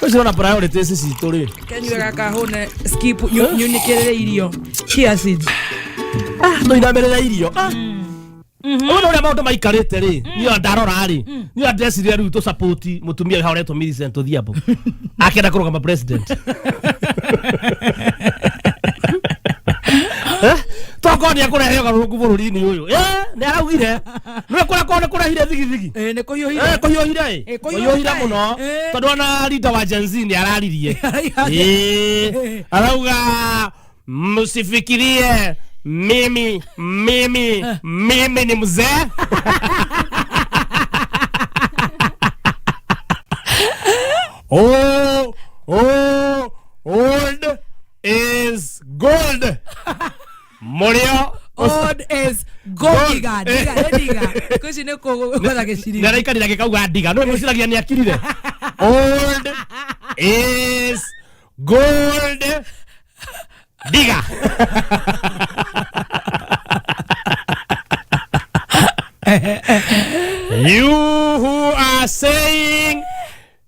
Usiona priority sisi tori. Kenyu kaka hone skip nyunikere irio. Kiasi. No inamere irio. Ono ule maundu maikarite ri. Ni ndarora ri. Ni adresiria ri to support mutumia haoretwo Millicent Odhiambo. Akenda kurugama president. Tokoni akurehe garuku bururi-ini uyu ni araugire ni kura hire thigithigi ni kuyohire kuyohira muno tondu ona leader wa Gen Z ni araririe arauga msifikirie mimi ni mzee old is gold. Morio old is gold diga kuzi ne ko goza geshiri na raika ndike kauga diga no musiragia ni akirire old is gold diga you who are saying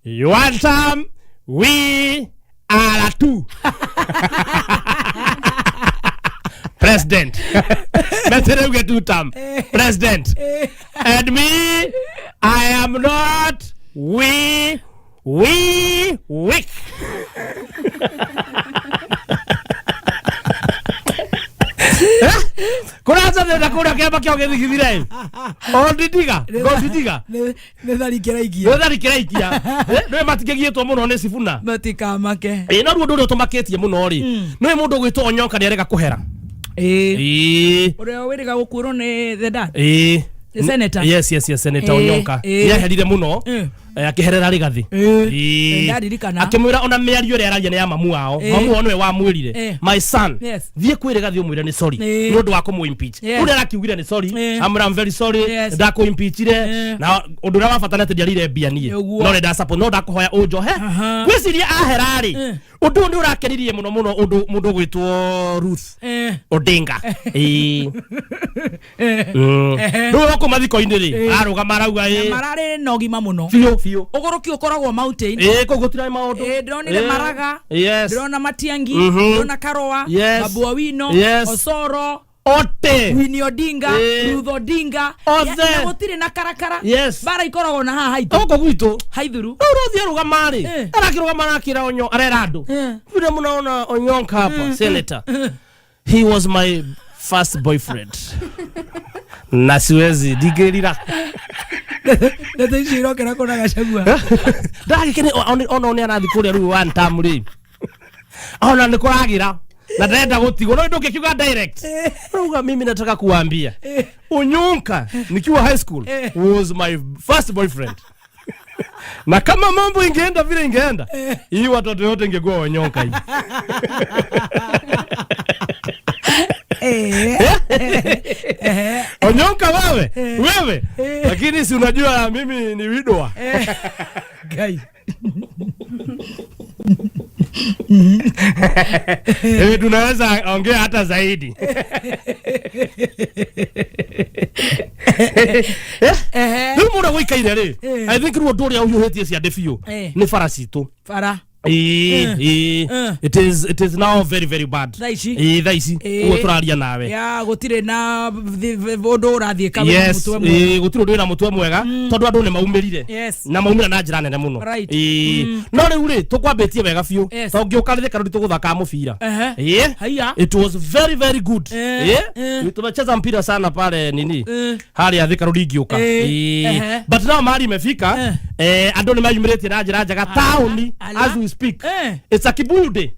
you want some we are two president. Better get to term. President. And me, I am not weak. Kuna sana na kuna kiamba kio githigithire. Ondidiga. Ne thari kiraikia. No matigegietwo muno ne Sifuna. Matika make. No ruo ndu tumaketie muno ri. No mundu gwitwo Onyonka ni arega kuhera. Ore wiriga gukuro ni the dad. The senator. Yes, Senator Onyonka. Yaherire muno. Akiherera rigathi. Akimwira ona miario ri aragia ni ya mamu wao. Mamu wao nwe wa mwirire. My son. Thie kwire gathi umwire ni sorry. Ni undu wa kumu impeach. Uri arakiugire ni sorry. I'm very sorry. Da ku impeachire. Na undu ra wafatana te ndiarire mbia nie. No nda support no da kuhoya ujo he. Gwiciria aherari. Undu ndi urakenirie muno undu mundu gwitwo Ruth Odinga. Ndo ko mathiko-ini ri aruga marauga marare nogi mamuno. Fio ogoroki ukoragwo mountain ko gutira maundu ndronire Maraga ndrona Matiangi ndrona Karoa Babu Owino Osoro ote Winnie Odinga Ruth Odinga na gutire na karakara bara ikoragwo na ha haitu oko gwitu haithuru urothie ruga mari arakiruga marakira onyo arera andu vile munaona Onyonka hapa senator he was my first boyfriend na siwezi digerira Nete shiro kera kona gachagua. Ndagi kene ona arathi kuria ru one time ri. Ona ni kuragira. Na ndenda gutigo no ndoke kiuga direct. Ruga mimi nataka kuambia. Onyonka nikiwa high school was my first boyfriend. Na kama mambo ingeenda vile ingeenda, hii watoto wote ingekuwa Onyonka hii. Onyonka wewe lakini si unajua mimi ni widowa guy tunaweza ongea hata zaidi. Ndio wikaire ri I think ruo nduri au yuhetie cia defio ni farasito fara it is now very bad. Thaici uo turaria nawe ya gutire na vodo rathie kabe mutwe mwega gutire ndu na mutwe mwega tondu andu ni maumirire na maumira na njira nene muno no riu ri tukwambitie wega fiu to ngiukarire karundi tuguthaka mubira it was very good tumecheza mpira sana pale nini hali ya thika rudi ngiuka but now mali imefika andu ni mayumirite na njira njaga town as we speak it's a kibude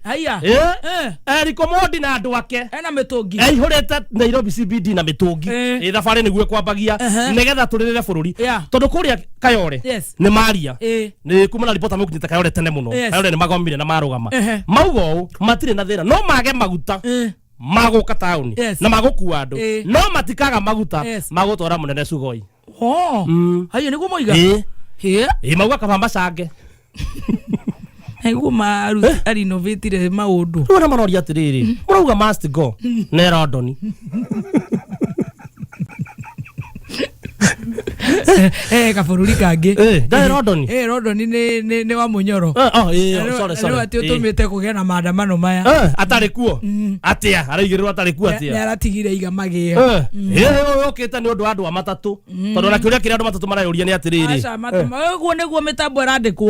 Rikomodi na andu ake ena mitungi ihurete Nairobi CBD na mitungi thabari niguo kwambagia nigetha turirire bururi tondu kuria Kayore ni maria ni kumana ripota mukinyita Kayore tene muno Kayore ni magomire na marugama maugo matire na thina no mage maguta maguka town na magukua andu no matikaga maguta magutwara munene Sugoi hayo niguo moiga mauga kabamba sange Ego maru ari novetire maundu. Ora manoria atiriri. Murauga must go. Nera Odoni. Kabururi kangi Rodoni Rodoni ni wa Munyoro sorry ati utumite kugia na maandamano maya atari kuo atia araigirwo atari kuo atia ni aratigire iga magio okete ni undu andu matatu tondu na kiuria kiri andu matatu marayuria ni atiriri acha matatu neguo mitambo irandikwo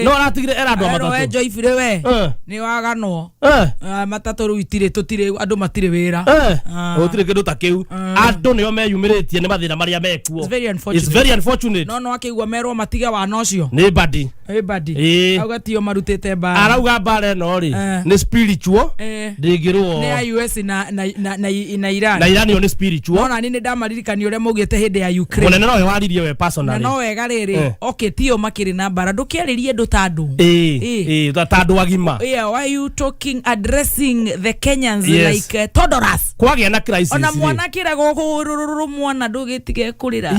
no aratigire era andu matatu we Joyfrey we ni waganwo matatu ru itire tutire andu matire wira utire kindu ta kiu andu nio meyumiritie ni mathina maria mekuo it's very unfortunate no akigwa merwo matiga wa nocio ni badi augatio marutite bara arauga bara no ri ni spiritual ndingirwo ni US na Iran yo ni spiritual no ni ndamaririkani uria mugite hindi ya Ukraine munene no we waririe we personally no wega riri okay tio makiri na bara ndukiaririe ndu tandu tandu agima why you talking addressing the Kenyans like Todoras kwagia na crisis ona mwana kirago kururu mwana ndugitige kurira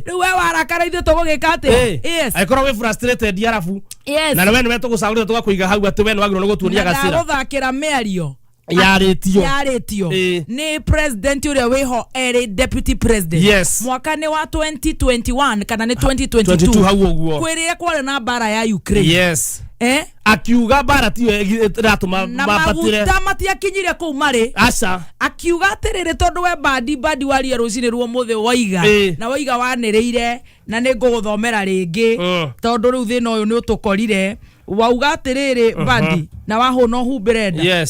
riu we warakara ithu tugugika ati aikora we frustrated yarafu na we nwe tugucagurira tugakuiga hau ati we no wagirwo gutuonia gacira na guthakira miario yaritio ni president uria wiho eri deputy president mwaka ni wa 2021 kana ni 2022 hau uguo kwiria kwari na bara ya Ukraine akiuga bara tiyo iratuma mapatire na matiakinyire ku mari aca akiuga atiriri tondu we badi waria rucini ruo muthe waiga na waiga waniriire na ni nguguthomera ringi tondu riu thina uyu ni utukorire wauga atiriri badi na wahuna humbirenda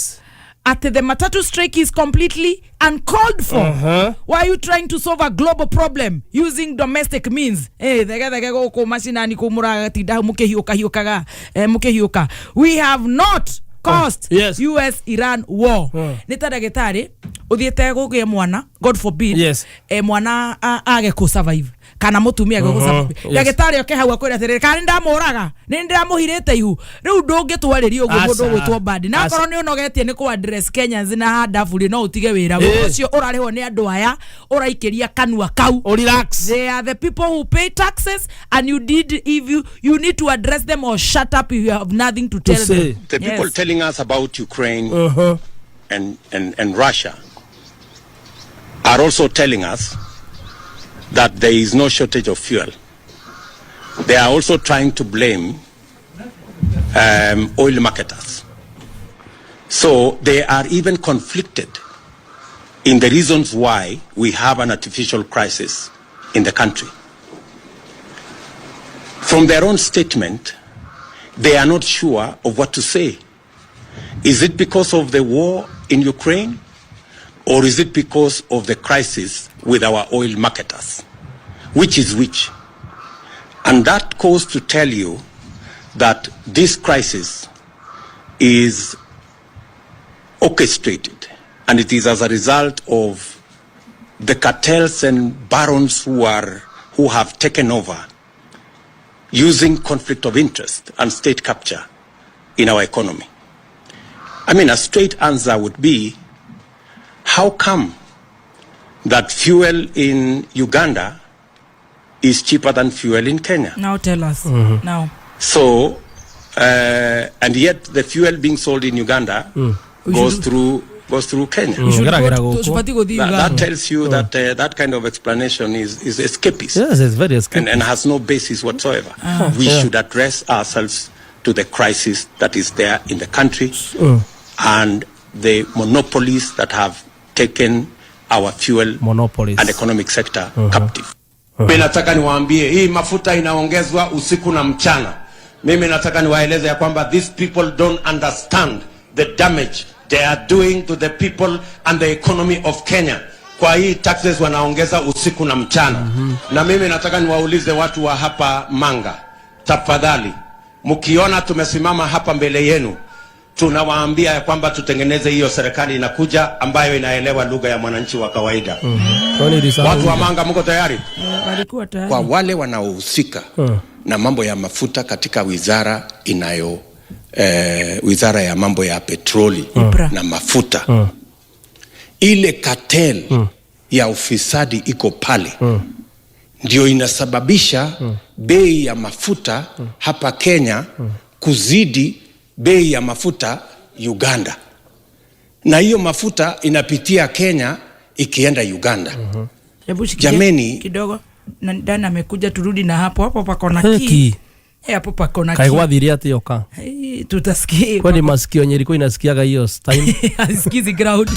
at the matatu strike is completely uncalled for. Why are you trying to solve a global problem using domestic means? Thege go mashinani kumura tinda mukehiuka. We have not caused US Iran war. Nita dagitari uthiete gugia mwana, God forbid, mwana age ku survive. Kana mutumia go survive. Dagitari oke hau akwira atiriri kana ndamuraga ni ndamuhirite ihu riu ndungitwariri uguo mundu gwitwo bad na korwo ni unogetie ni ku address Kenyans na handa buri no utige wira ucio urarihwo ni andu aya uraikiria kanua kau relax. They are the people who pay taxes and you need to address them or shut up if you have nothing to tell them. The people telling us about Ukraine and Russia are also telling us that there is no shortage of fuel. They are also trying to blame oil marketers. So they are even conflicted in the reasons why we have an artificial crisis in the country. From their own statement, they are not sure of what to say. Is it because of the war in Ukraine? Or is it because of the crisis with our oil marketers? Which is which? And that goes to tell you that this crisis is orchestrated, and it is as a result of the cartels and barons who have taken over, using conflict of interest and state capture in our economy. I mean, a straight answer would be, how come that fuel in Uganda is cheaper than fuel in Kenya? Now tell us. Now. So, and yet the fuel being sold in Uganda goes through Kenya. That tells you that that kind of explanation is escapist. Yes, it's very escapist. And has no basis whatsoever. We should address ourselves to the crisis that is there in the country and the monopolies that have taken our fuel and economic sector captive. Mimi nataka niwaambie hii mafuta inaongezwa usiku na mchana. Mimi nataka niwaeleze ya kwamba these people don't understand the damage they are doing to the people and the economy of Kenya. Kwa hii taxes wanaongeza usiku na mchana. Na mimi nataka niwaulize watu wa hapa Manga, tafadhali mkiona tumesimama hapa mbele yenu, tunawaambia ya kwamba tutengeneze hiyo serikali inakuja ambayo inaelewa lugha ya mwananchi wa kawaida. Watu wa Manga mko tayari? Walikuwa tayari. Kwa wale wanaohusika na mambo ya mafuta katika wizara wizara ya mambo ya petroli na mafuta, ile cartel ya ufisadi iko pale, ndio inasababisha bei ya mafuta hapa Kenya kuzidi bei ya mafuta Uganda, na hiyo mafuta inapitia Kenya ikienda Uganda. Jameni kidogo na ndana amekuja turudi na hapo pako na key. Hapo pako na key. Kaigwa thiri ati yoka. Tutasikia. Kwani masikio Nyeri kwa inasikiaga hiyo time. Asikizi ground.